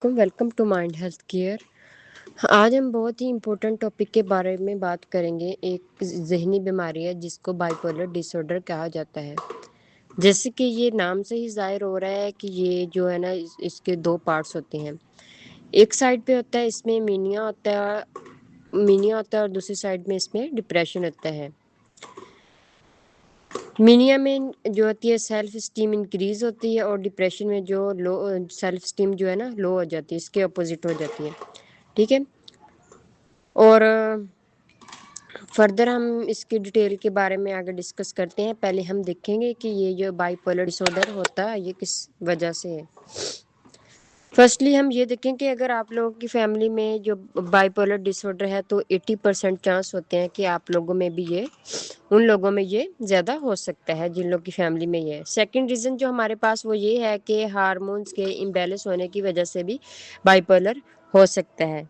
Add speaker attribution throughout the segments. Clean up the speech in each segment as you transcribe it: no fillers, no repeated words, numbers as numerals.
Speaker 1: Welcome to mind health care. आज हम बहुत ही इम्पोर्टेंट टॉपिक के बारे में बात करेंगे। एक जहनी बीमारी है जिसको बाइपोलर डिसऑर्डर कहा जाता है। जैसे कि ये नाम से ही जाहिर हो रहा है कि ये जो है ना इसके दो पार्ट्स होते हैं। एक साइड पे होता है इसमें मीनिया होता है और दूसरी साइड में इसमें डिप्रेशन होता है। मीनिया में जो होती है सेल्फ स्टीम इंक्रीज होती है और डिप्रेशन में जो लो सेल्फ स्टीम जो है ना लो हो जाती है, इसके अपोजिट हो जाती है। ठीक है। और फर्दर हम इसकी डिटेल के बारे में आगे डिस्कस करते हैं। पहले हम देखेंगे कि ये जो बाइपोलर डिसऑर्डर होता है ये किस वजह से है। फर्स्टली हम ये देखें कि अगर आप लोगों की फैमिली में जो बाइपोलर डिसऑर्डर है तो 80% चांस होते हैं कि आप लोगों में भी उन लोगों में ये ज़्यादा हो सकता है जिन लोगों की फैमिली में ये है। सेकेंड रीज़न जो हमारे पास वो ये है कि हार्मोन्स के इम्बैलेंस होने की वजह से भी बाइपोलर हो सकता है।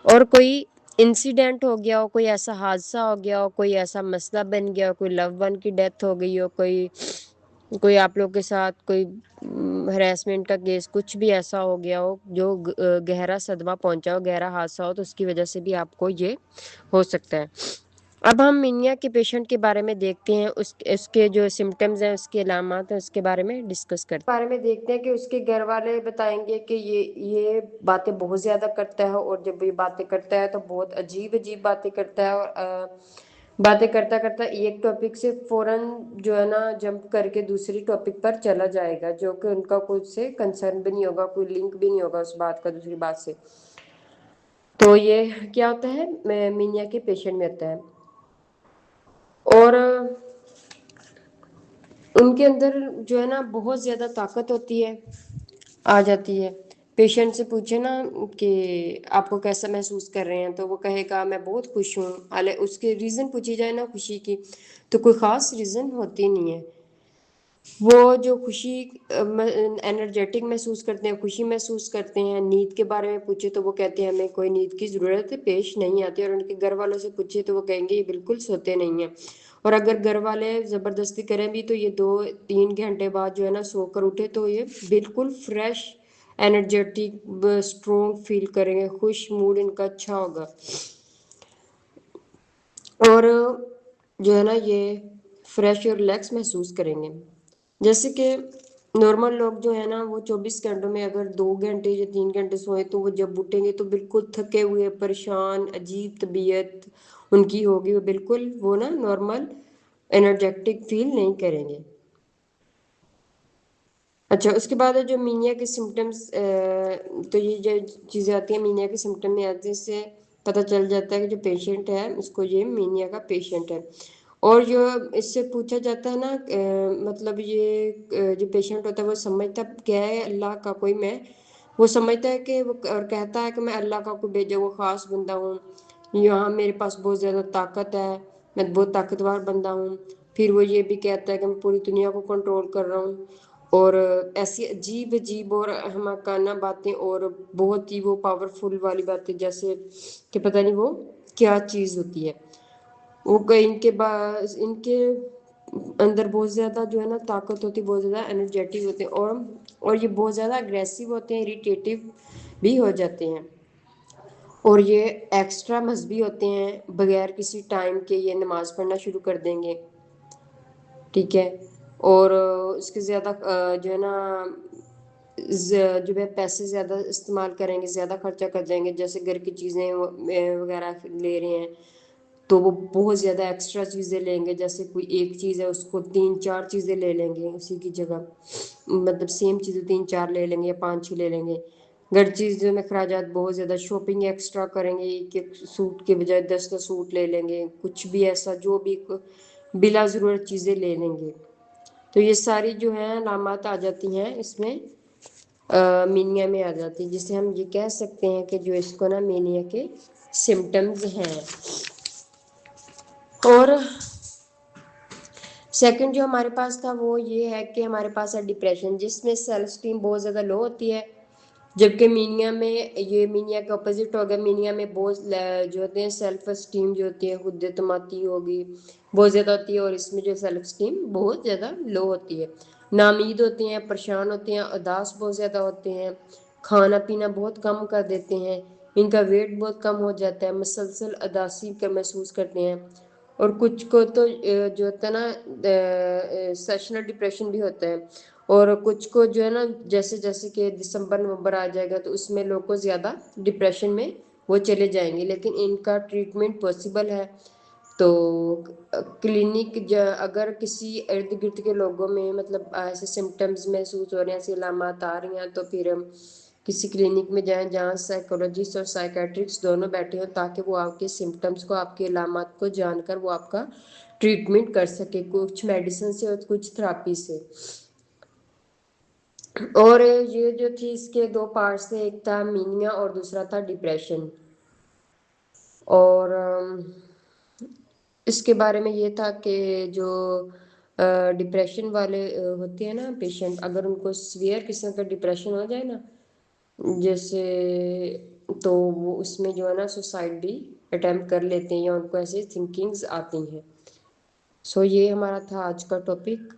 Speaker 1: और कोई इंसिडेंट हो गया हो, कोई ऐसा हादसा हो गया हो, कोई ऐसा मसला बन गया हो, कोई लव वन की डेथ हो गई हो, कोई कोई आप लोग के साथ कोई हरेसमेंट का केस कुछ भी ऐसा हो गया हो जो गहरा सदमा पहुंचा हो, गहरा हादसा हो, तो उसकी वजह से भी आपको ये हो सकता है। अब हम मिनिया के पेशेंट के बारे में देखते हैं, उसके जो सिम्टम्स हैं, उसके अलामात हैं, उसके बारे में डिस्कस करते हैं। बारे में देखते हैं कि उसके घर वाले बताएंगे कि ये बातें बहुत ज़्यादा करता है और जब ये बातें करता है तो बहुत अजीब अजीब बातें करता है। और बातें करता करता एक टॉपिक से फौरन जो है ना जंप करके दूसरी टॉपिक पर चला जाएगा, जो कि उनका कुछ से कंसर्न भी नहीं होगा, कोई लिंक भी नहीं होगा उस बात का दूसरी बात से। तो ये क्या होता है, मिनिया के पेशेंट में होता है। और उनके अंदर जो है ना बहुत ज़्यादा ताकत होती है, आ जाती है। पेशेंट से पूछे ना कि आपको कैसा महसूस कर रहे हैं तो वो कहेगा मैं बहुत खुश हूँ। हालांकि उसके रीज़न पूछी जाए ना खुशी की तो कोई ख़ास रीज़न होती नहीं है। वो जो खुशी एनर्जेटिक महसूस करते हैं, खुशी महसूस करते हैं। नींद के बारे में पूछे तो वो कहते हैं हमें कोई नींद की ज़रूरत पेश नहीं आती। और उनके घर वालों से पूछे तो वो कहेंगे ये बिल्कुल सोते नहीं हैं। और अगर घर वाले ज़बरदस्ती करें भी तो ये 2-3 घंटे बाद जो है ना सोकर उठे तो ये बिल्कुल फ्रेश एनर्जेटिक स्ट्रोंग फील करेंगे, खुश मूड इनका अच्छा होगा। और जो है ना ये फ्रेश और रिलैक्स महसूस करेंगे। जैसे कि नॉर्मल लोग जो है ना वो 24 घंटों में अगर 2 घंटे या 3 घंटे सोए तो वो जब उठेंगे तो बिल्कुल थके हुए, परेशान, अजीब तबीयत उनकी होगी। वो बिल्कुल वो ना नॉर्मल एनर्जेटिक फील नहीं करेंगे। अच्छा, उसके बाद है जो मीनिया के सिम्टम्स। तो ये जो चीज़ें आती हैं मीनिया के सिम्टम में आती है, इससे पता चल जाता है कि जो पेशेंट है उसको ये मीनिया का पेशेंट है। और जो इससे पूछा जाता है ना मतलब ये जो पेशेंट होता है वो समझता क्या है अल्लाह का कोई मैं, वो समझता है कि वो और कहता है कि मैं अल्लाह का कोई भेजा हुआ ख़ास बंदा हूँ, यहाँ मेरे पास बहुत ज़्यादा ताकत है, मैं बहुत ताकतवर बंदा हूँ। फिर वो ये भी कहता है कि मैं पूरी दुनिया को कंट्रोल कर रहा हूँ। और ऐसी अजीब अजीब और अहमकाना बातें और बहुत ही वो पावरफुल वाली बातें, जैसे कि पता नहीं वो क्या चीज़ होती है। वो कहीं इनके अंदर बहुत ज़्यादा जो है ना ताकत होती है, बहुत ज़्यादा एनर्जेटिक होते हैं। और ये बहुत ज़्यादा अग्रेसिव होते हैं, इरिटेटिव भी हो जाते हैं। और ये एक्स्ट्रा मजहबी होते हैं, बगैर किसी टाइम के ये नमाज पढ़ना शुरू कर देंगे। ठीक है। और उसके ज़्यादा जो है ना जो है पैसे ज़्यादा इस्तेमाल करेंगे, ज़्यादा खर्चा कर जाएंगे। जैसे घर की चीज़ें वगैरह ले रहे हैं तो वो बहुत ज़्यादा एक्स्ट्रा चीज़ें लेंगे। जैसे कोई एक चीज़ है उसको 3-4 चीज़ें ले लेंगे उसी की जगह, मतलब सेम चीज़ें 3-4 ले लेंगे या 5-6 ले लेंगे। घर चीज़ों में खराजात बहुत ज़्यादा, शॉपिंग एक्स्ट्रा करेंगे, एक एक सूट के बजाय 10-10 सूट ले लेंगे। कुछ भी ऐसा जो भी बिला ज़रूरत चीज़ें ले लेंगे। तो ये सारी जो है अलामत आ जाती हैं इसमें, मीनिया में आ जाती है, जिसे हम ये कह सकते हैं कि जो इसको ना मीनिया के सिम्टम्स हैं। और सेकंड जो हमारे पास था वो ये है कि हमारे पास है डिप्रेशन, जिसमें सेल्फ स्टीम बहुत ज़्यादा लो होती है। जबकि मीनिया में ये मीनिया का अपोजिट हो गया। मीनिया में बहुत जो होते हैं सेल्फ स्टीम जो होती है, खुद एतमादी होगी, बहुत ज़्यादा होती है। और इसमें जो सेल्फ स्टीम बहुत ज़्यादा लो होती है, नामीद होते हैं, परेशान होते हैं, उदास बहुत ज़्यादा होते हैं, کھانا پینا بہت کم کر دیتے ہیں، ان کا ویٹ بہت کم ہو جاتا ہے، مسلسل اداسی کا محسوس کرتے ہیں، اور کچھ کو تو جو ہوتا ہے نا سیشنل ڈپریشن بھی ہوتا ہے، اور کچھ کو جو ہے نا جیسے جیسے کہ دسمبر نومبر آ جائے گا تو اس میں لوگ کو زیادہ ڈپریشن میں وہ چلے جائیں گے، لیکن ان کا ٹریٹمنٹ پاسبل ہے۔ تو کلینک اگر کسی ارد گرد کے لوگوں میں مطلب ایسے سمٹمز محسوس ہو رہے ہیں، ایسی علامات آ رہی ہیں، تو پھر ہم کسی کلینک میں جائیں جہاں سائیکولوجسٹ اور سائیکیٹرسٹ دونوں بیٹھے ہوں، تاکہ وہ آپ کے سمٹمز کو، آپ کے علامات کو جان کر وہ آپ کا ٹریٹمنٹ کر سکے، کچھ میڈیسن سے اور کچھ تھراپی سے۔ اور یہ جو تھی اس کے دو پارٹس تھے، ایک تھا مینیا اور دوسرا تھا ڈپریشن۔ اور اس کے بارے میں یہ تھا کہ جو ڈپریشن والے ہوتے ہیں نا پیشنٹ، اگر ان کو سویئر قسم کا ڈپریشن ہو جائے نا، جیسے تو وہ اس میں جو ہے نا سوسائڈ بھی اٹیمپٹ کر لیتے ہیں، یا ان کو ایسے تھنکنگز آتی ہیں۔ سو یہ ہمارا تھا آج کا ٹاپک۔